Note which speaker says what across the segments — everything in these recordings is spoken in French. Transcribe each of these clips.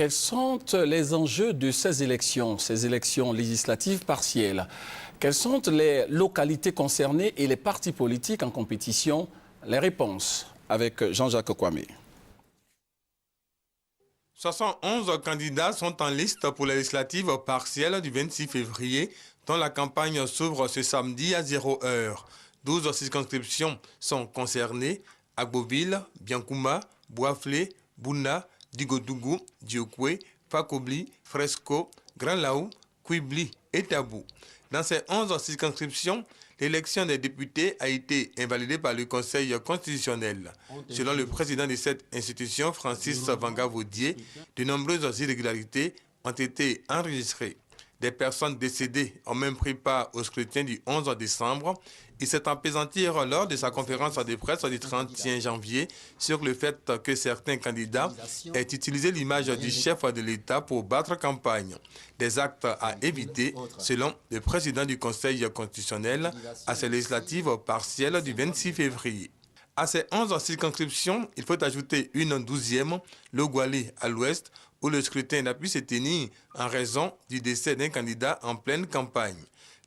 Speaker 1: Quels sont les enjeux de ces élections législatives partielles? Quelles sont les localités concernées et les partis politiques en compétition? Les réponses avec Jean-Jacques Kwame.
Speaker 2: 71 candidats sont en liste pour les législatives partielles du 26 février, dont la campagne s'ouvre ce samedi à 0 heure. 12 circonscriptions sont concernées: Agboville, Biankouma, Bouaflé, Bouna, Digodougou, Diokwe, Fakobli, Fresco, Grand Laou, Kouibli et Tabou. Dans ces 11 circonscriptions, l'élection des députés a été invalidée par le Conseil constitutionnel. Selon le président de cette institution, Francis Vanga-Vaudier, de nombreuses irrégularités ont été enregistrées. Des personnes décédées ont même pris part au scrutin du 11 décembre. Il s'est apaisanti lors de sa conférence de presse du 31 janvier sur le fait que certains candidats aient utilisé l'image du chef de l'État pour battre campagne. Des actes à éviter, selon le président du Conseil constitutionnel, à ces législatives partielles du 26 février. À ces 11 circonscriptions, il faut ajouter une 12e, le Gualé à l'ouest, où le scrutin n'a pu se tenir en raison du décès d'un candidat en pleine campagne.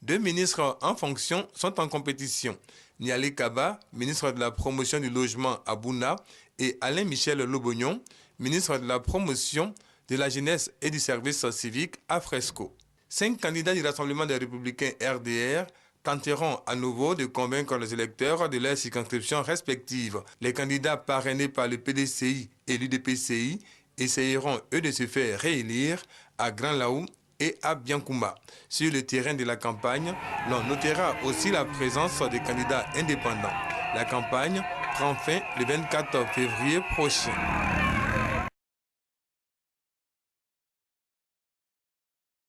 Speaker 2: 2 ministres en fonction sont en compétition. Nialé Kaba, ministre de la promotion du logement à Bouna, et Alain Michel Lobognon, ministre de la promotion de la jeunesse et du service civique à Fresco. 5 candidats du Rassemblement des Républicains RDR tenteront à nouveau de convaincre les électeurs de leurs circonscriptions respectives. Les candidats parrainés par le PDCI et l'UDPCI essayeront, eux, de se faire réélire à Grand Laou et à Biankouma. Sur le terrain de la campagne, l'on notera aussi la présence des candidats indépendants. La campagne prend fin le 24 février prochain.